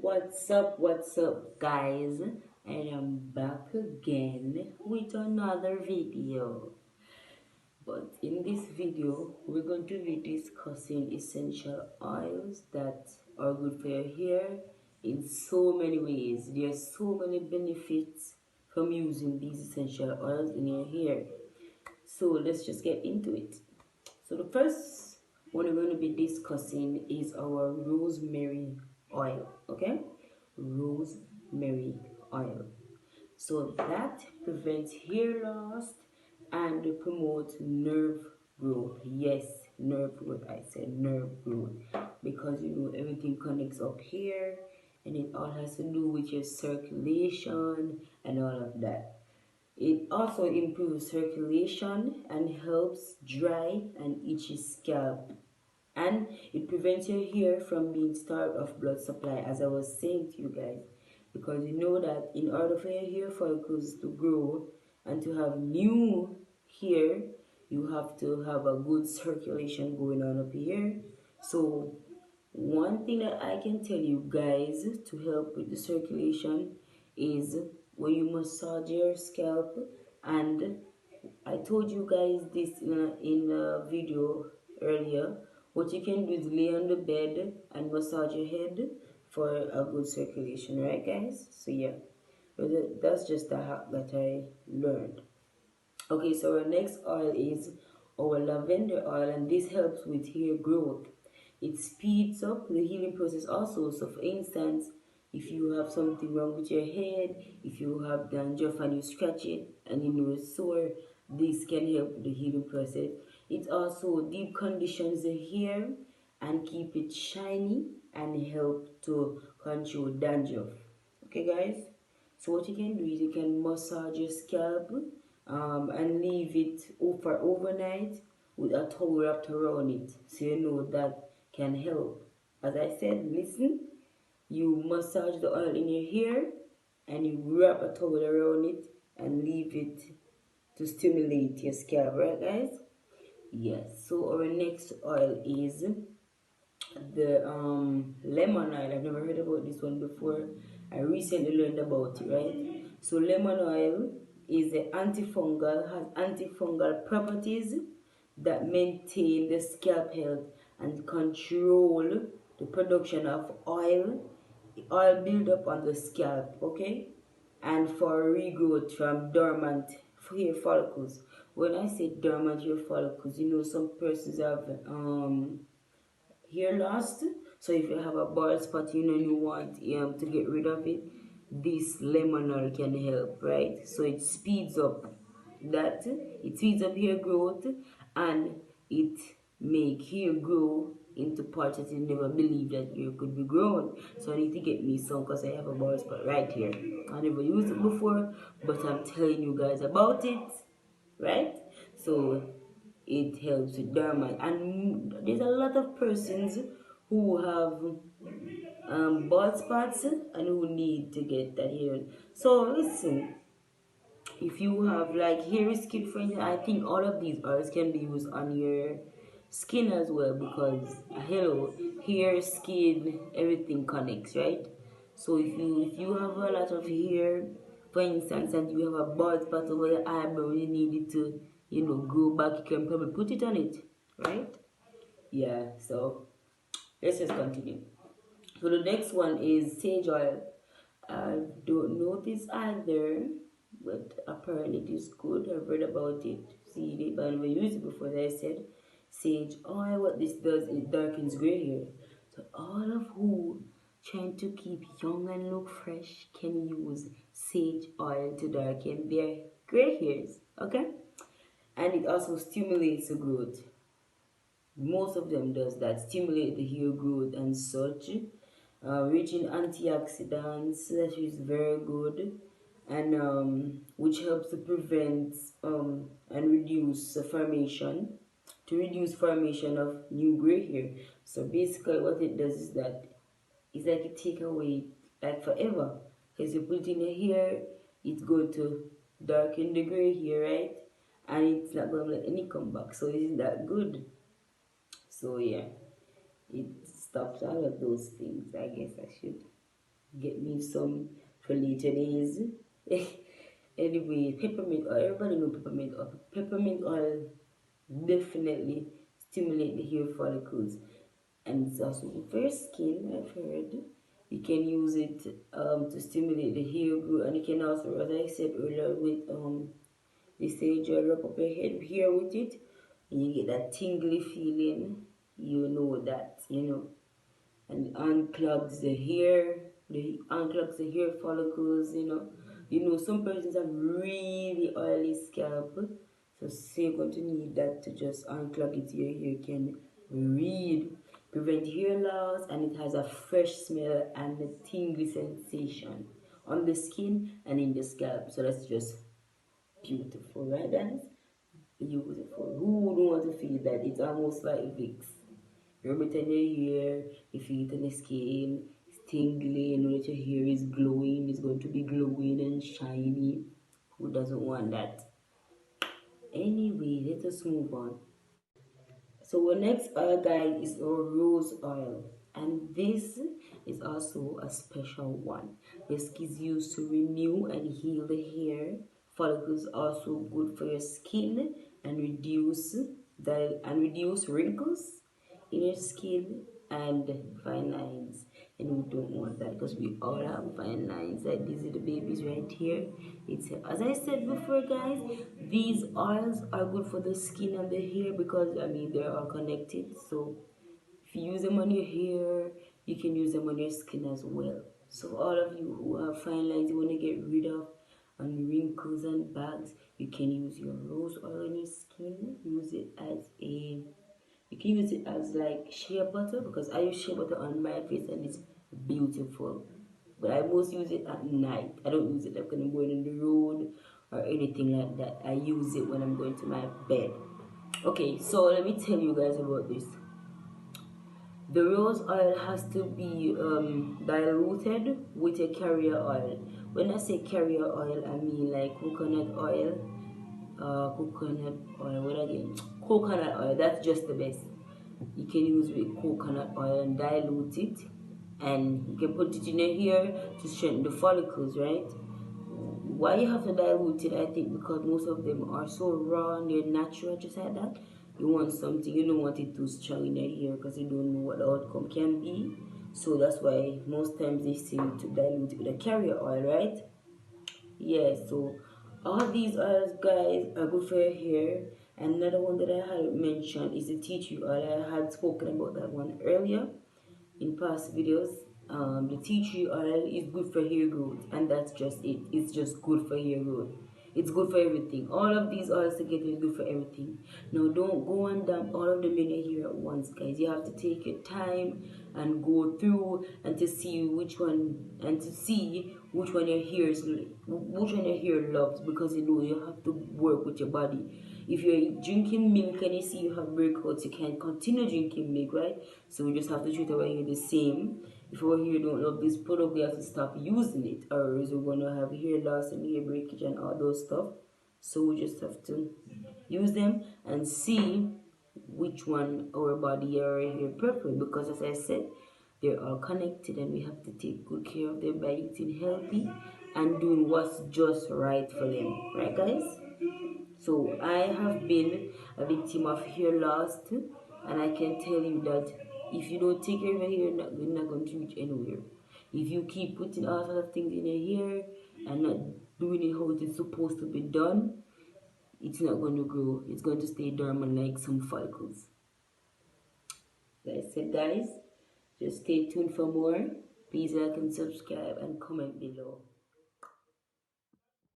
What's up, guys? I am back again with another video. But in this video, we're going to be discussing essential oils that are good for your hair in so many ways. There's so many benefits from using these essential oils in your hair. So let's just get into it. So the first one we're going to be discussing is our rosemary oil, okay? Rosemary oil. So that prevents hair loss and promotes nerve growth. Yes, nerve growth. I said nerve growth because everything connects up here and it all has to do with your circulation and all of that. It also improves circulation and helps dry and itchy scalp. And it prevents your hair from being starved of blood supply, as I was saying to you guys. Because you know that in order for your hair follicles to grow and to have new hair, you have to have a good circulation going on up here. So one thing that I can tell you guys to help with the circulation is when you massage your scalp, and I told you guys this in a video earlier. What you can do is lay on the bed and massage your head for a good circulation, right guys? So yeah, that's just a hack that I learned. Okay, so our next oil is our lavender oil, and this helps with hair growth. It speeds up the healing process also. So for instance, if you have something wrong with your head, if you have dandruff and you scratch it and it's sore, this can help with the healing process. It also deep conditions the hair and keep it shiny and help to control dandruff. Okay guys, so what you can do is you can massage your scalp and leave it for overnight with a towel wrapped around it, so that can help. As I said, listen, you massage the oil in your hair and you wrap a towel around it and leave it to stimulate your scalp, right guys? Yes. So our next oil is the lemon oil. I've never heard about this one before. I recently learned about it, right? So lemon oil is a antifungal, has antifungal properties that maintain the scalp health and control the production of oil build up on the scalp, okay? And for regrowth from dormant hair follicles. When I say dormant hair follicles, some persons have hair loss. So if you have a bald spot, you want to get rid of it, this lemon oil can help, right? So it speeds up hair growth, and it make hair grow into parts that you never believed that hair could be grown. So I need to get me some because I have a bald spot right here. I never used it before, but I'm telling you guys about it, right? So it helps with dermal, and there's a lot of persons who have bald spots and who need to get that hair. So listen, if you have like hairy skin, for instance, I think all of these oils can be used on your skin as well, because hello, hair, skin, everything connects, right? So if you have a lot of hair, for instance, and you have a bald spot over your eyebrow, you need it to grow back, you can probably put it on it, right? Yeah. So let's just continue. So the next one is sage oil. I don't know this either, but apparently it is good. I've read about it, seen it, but I never used it before. As I said, sage oil, what this does, it darkens gray hair. So all of who trying to keep young and look fresh can use sage oil to darken their gray hairs, okay? And it also stimulates the growth. Most of them does that, stimulate the hair growth and such. Rich in antioxidants, that is very good, and which helps to prevent and reduce formation, of new gray hair. So basically what it does is that it's like it take away like forever, because you put it in your hair, it's going to darken the gray hair, right? And it's not going to let any come back. So isn't that good? So yeah, it stops all of those things. I guess I should save some for later days. Anyway, peppermint oil. Everybody know peppermint oil. Peppermint oil definitely stimulate the hair follicles, and it's also good for your skin. I've heard you can use it to stimulate the hair growth, and you can also, as I said earlier, with they say you rub up your head here with it, and you get that tingly feeling. You know that, and unclogs the hair, unclogs the hair follicles. Some persons have really oily scalp, so you're going to need that to just unclog it. Your hair can breathe, prevent hair loss, and it has a fresh smell and a tingly sensation on the skin and in the scalp. So that's just beautiful, right, guys? Beautiful. Who would want to feel that? It's almost like Vicks. Rub it on your hair, you feel it on the skin, it's tingling, you know that your hair is glowing, it's going to be glowing and shiny. Who doesn't want that? Anyway, let us move on. So our next oil, guys, is our rose oil, and this is also a special one. This is used to renew and heal the hair follicles. Also good for your skin and reduce wrinkles in your skin and fine lines. And we don't want that because we all have fine lines. Like these are the babies right here. It's, as I said before, guys, these oils are good for the skin and the hair because they're all connected. So if you use them on your hair, you can use them on your skin as well. So all of you who have fine lines, you want to get rid of and wrinkles and bags, you can use your rose oil on your skin. Use it as a You can use it as like shea butter, because I use shea butter on my face and it's beautiful. But I most use it at night. I don't use it like when I'm going on the road or anything like that. I use it when I'm going to my bed. Okay, so let me tell you guys about this. The rose oil has to be diluted with a carrier oil. When I say carrier oil, I mean like coconut oil, what again? Coconut oil. That's just the best. You can use with coconut oil and dilute it, and you can put it in your hair to strengthen the follicles, right? Why you have to dilute it, I think because most of them are so raw and they're natural just like that. You want something, you don't want it too strong in your hair because you don't know what the outcome can be. So that's why most times they say to dilute it with a carrier oil, right? Yeah, so all these oils, guys, are good for your hair. Another one that I had mentioned is the tea tree oil. I had spoken about that one earlier in past videos. The tea tree oil is good for hair growth, and that's just it. It's just good for hair growth. It's good for everything. All of these oils together is good for everything. Now, don't go and dump all of them in your hair at once, guys. You have to take your time and go through and to see which one which one your hair loves, because you have to work with your body. If you're drinking milk and you see you have breakouts, you can't continue drinking milk, right? So we just have to treat our hair the same. If our hair don't love this product, we have to stop using it, or else we're gonna have hair loss and hair breakage and all those stuff. So we just have to use them and see which one our body or our hair prefer, because as I said, they're all connected and we have to take good care of them by eating healthy and doing what's just right for them, right, guys? So I have been a victim of hair loss, and I can tell you that if you don't take care of your hair, you're not going to reach anywhere. If you keep putting all sorts of things in your hair and not doing it how it is supposed to be done, it's not going to grow. It's going to stay dormant like some follicles. Like I said, guys, just stay tuned for more. Please like and subscribe and comment below.